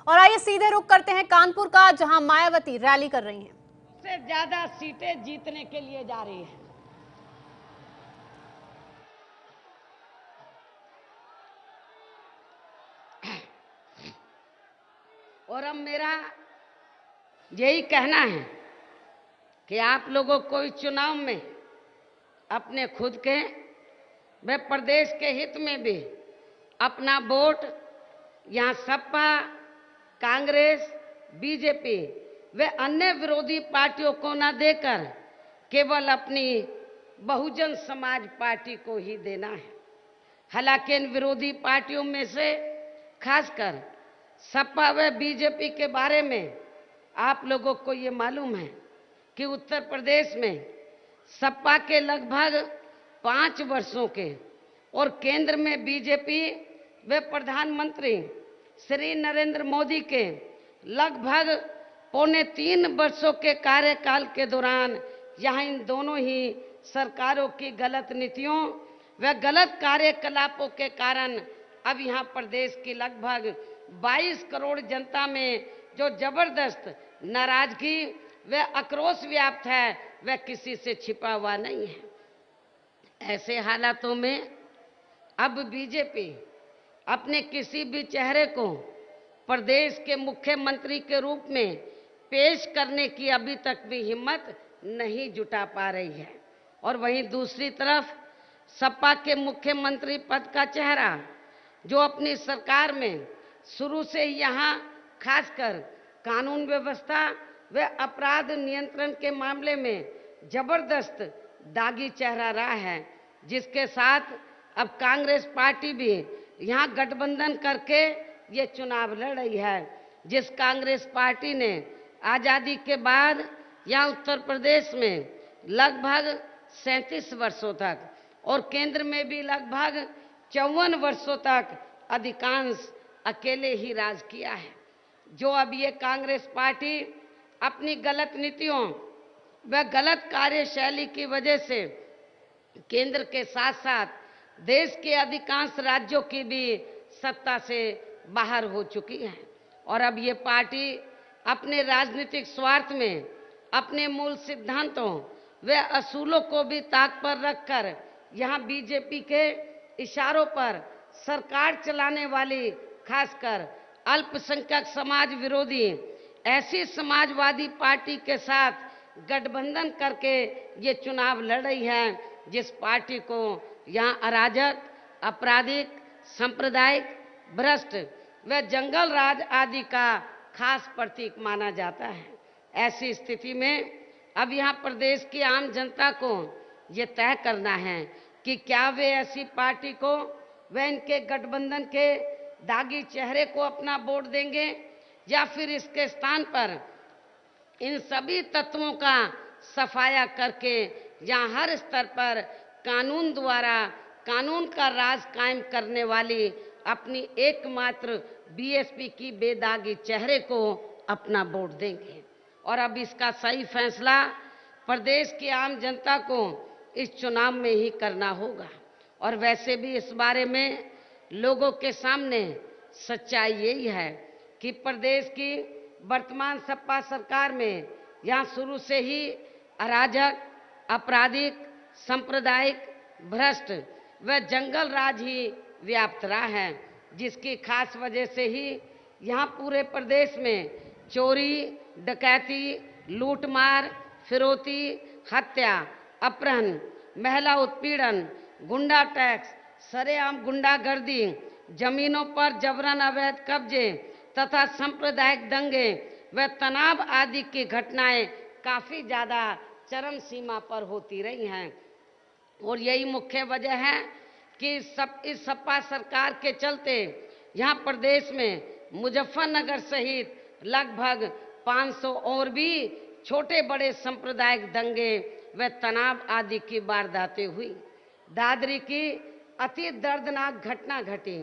और आइए सीधे रुख करते हैं कानपुर का, जहां मायावती रैली कर रही हैं। सबसे ज्यादा सीटें जीतने के लिए जा रही है। और अब मेरा यही कहना है कि आप लोगों को इस चुनाव में अपने खुद के व प्रदेश के हित में भी अपना वोट यहाँ सपा, कांग्रेस, बीजेपी व अन्य विरोधी पार्टियों को न देकर केवल अपनी बहुजन समाज पार्टी को ही देना है। हालांकि इन विरोधी पार्टियों में से खासकर सपा व बीजेपी के बारे में आप लोगों को ये मालूम है कि उत्तर प्रदेश में सपा के लगभग 5 वर्षों के और केंद्र में बीजेपी व प्रधानमंत्री श्री नरेंद्र मोदी के लगभग 3.25 वर्षों के कार्यकाल के दौरान यहाँ इन दोनों ही सरकारों की गलत नीतियों व गलत कार्यकलापों के कारण अब यहाँ प्रदेश की लगभग 22 करोड़ जनता में जो जबरदस्त नाराजगी व आक्रोश व्याप्त है वह किसी से छिपा हुआ नहीं है। ऐसे हालातों में अब बीजेपी अपने किसी भी चेहरे को प्रदेश के मुख्यमंत्री के रूप में पेश करने की अभी तक भी हिम्मत नहीं जुटा पा रही है। और वहीं दूसरी तरफ सपा के मुख्यमंत्री पद का चेहरा जो अपनी सरकार में शुरू से ही यहाँ खासकर कानून व्यवस्था व अपराध नियंत्रण के मामले में जबरदस्त दागी चेहरा रहा है, जिसके साथ अब कांग्रेस पार्टी भी यहाँ गठबंधन करके ये चुनाव लड़ रही है। जिस कांग्रेस पार्टी ने आज़ादी के बाद यहाँ उत्तर प्रदेश में लगभग 37 वर्षों तक और केंद्र में भी लगभग 54 वर्षों तक अधिकांश अकेले ही राज किया है। जो अब ये कांग्रेस पार्टी अपनी गलत नीतियों व गलत कार्यशैली की वजह से केंद्र के साथ साथ देश के अधिकांश राज्यों की भी सत्ता से बाहर हो चुकी है। और अब ये पार्टी अपने राजनीतिक स्वार्थ में अपने मूल सिद्धांतों व असूलों को भी ताक पर रखकर यहाँ बीजेपी के इशारों पर सरकार चलाने वाली खासकर अल्पसंख्यक समाज विरोधी ऐसी समाजवादी पार्टी के साथ गठबंधन करके ये चुनाव लड़ रही है, जिस पार्टी को यहाँ अराजक, आपराधिक, सांप्रदायिक, भ्रष्ट व जंगल राज आदि का खास प्रतीक माना जाता है। ऐसी स्थिति में अब यहाँ प्रदेश की आम जनता को ये तय करना है कि क्या वे ऐसी पार्टी को व इनके गठबंधन के दागी चेहरे को अपना वोट देंगे या फिर इसके स्थान पर इन सभी तत्वों का सफाया करके यहाँ हर स्तर पर कानून द्वारा कानून का राज कायम करने वाली अपनी एकमात्र बीएसपी की बेदागी चेहरे को अपना वोट देंगे। और अब इसका सही फैसला प्रदेश की आम जनता को इस चुनाव में ही करना होगा। और वैसे भी इस बारे में लोगों के सामने सच्चाई यही है कि प्रदेश की वर्तमान सपा सरकार में यहाँ शुरू से ही अराजक, आपराधिक, सांप्रदायिक, भ्रष्ट व जंगल राज ही व्याप्त रहा है, जिसकी खास वजह से ही यहाँ पूरे प्रदेश में चोरी, डकैती, लूटमार, फिरौती, हत्या, अपहरण, महिला उत्पीड़न, गुंडा टैक्स, सरेआम गुंडागर्दी, जमीनों पर जबरन अवैध कब्जे तथा सांप्रदायिक दंगे व तनाव आदि की घटनाएं काफ़ी ज़्यादा चरम सीमा पर होती रही हैं। और यही मुख्य वजह है कि इस सपा सरकार के चलते यहाँ प्रदेश में मुजफ्फरनगर सहित लगभग 500 और भी छोटे बड़े सांप्रदायिक दंगे व तनाव आदि की वारदातें हुई। दादरी की अति दर्दनाक घटना घटी।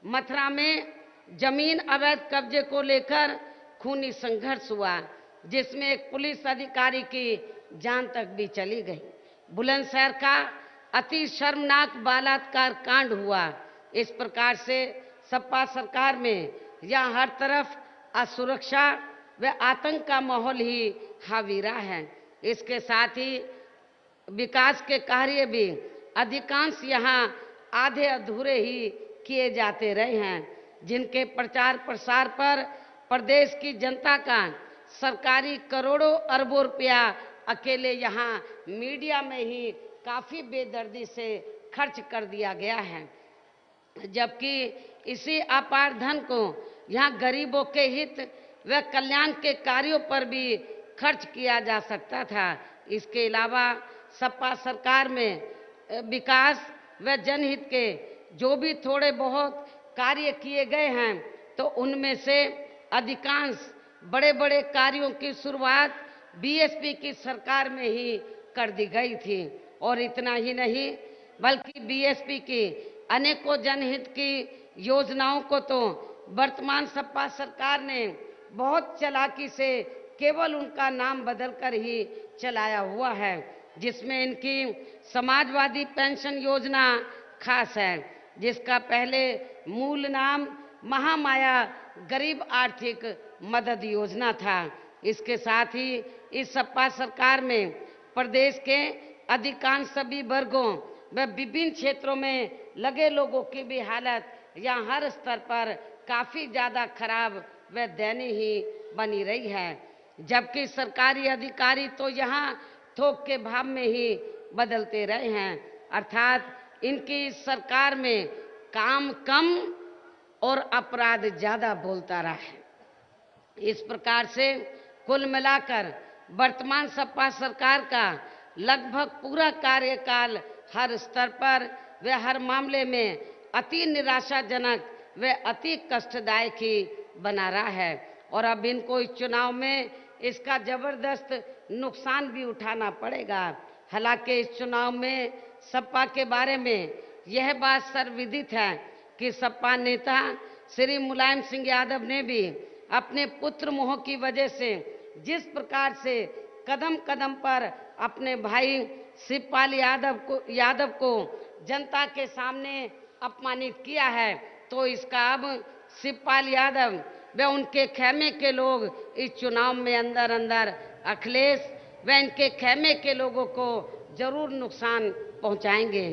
मथुरा में जमीन अवैध कब्जे को लेकर खूनी संघर्ष हुआ, जिसमें एक पुलिस अधिकारी की जान तक भी चली गई। बुलंदशहर का अति शर्मनाक बलात्कार कांड हुआ। इस प्रकार से सपा सरकार में यहाँ हर तरफ असुरक्षा व आतंक का माहौल ही हावी रहा है। इसके साथ ही विकास के कार्य भी अधिकांश यहाँ आधे अधूरे ही किए जाते रहे हैं, जिनके प्रचार प्रसार पर प्रदेश की जनता का सरकारी करोड़ों अरबों रुपया अकेले यहाँ मीडिया में ही काफी बेदर्दी से खर्च कर दिया गया है, जबकि इसी अपार धन को यहाँ गरीबों के हित व कल्याण के कार्यों पर भी खर्च किया जा सकता था। इसके अलावा सपा सरकार में विकास व जनहित के जो भी थोड़े बहुत कार्य किए गए हैं, तो उनमें से अधिकांश बड़े बड़े कार्यों की शुरुआत बीएसपी की सरकार में ही कर दी गई थी। और इतना ही नहीं, बल्कि बीएसपी की अनेकों जनहित की योजनाओं को तो वर्तमान सपा सरकार ने बहुत चालाकी से केवल उनका नाम बदलकर ही चलाया हुआ है, जिसमें इनकी समाजवादी पेंशन योजना खास है, जिसका पहले मूल नाम महामाया गरीब आर्थिक मदद योजना था। इसके साथ ही इस सपा सरकार में प्रदेश के अधिकांश सभी वर्गों व विभिन्न क्षेत्रों में लगे लोगों की भी हालत यहाँ हर स्तर पर काफी ज्यादा खराब व दयनीय ही बनी रही है, जबकि सरकारी अधिकारी तो यहाँ थोक के भाव में ही बदलते रहे हैं। अर्थात इनकी सरकार में काम कम और अपराध ज्यादा बोलता रहा है। इस प्रकार से कुल मिलाकर वर्तमान सपा सरकार का लगभग पूरा कार्यकाल हर स्तर पर व हर मामले में अति निराशाजनक व अति कष्टदायक ही बना रहा है। और अब इनको इस चुनाव में इसका जबरदस्त नुकसान भी उठाना पड़ेगा। हालांकि इस चुनाव में सपा के बारे में यह बात सर्वविदित है कि सपा नेता श्री मुलायम सिंह यादव ने भी अपने पुत्र मोह की वजह से जिस प्रकार से कदम कदम पर अपने भाई शिवपाल यादव को जनता के सामने अपमानित किया है, तो इसका अब शिवपाल यादव व उनके खेमे के लोग इस चुनाव में अंदर अंदर अखिलेश व इनके खेमे के लोगों को जरूर नुकसान पहुंचाएंगे।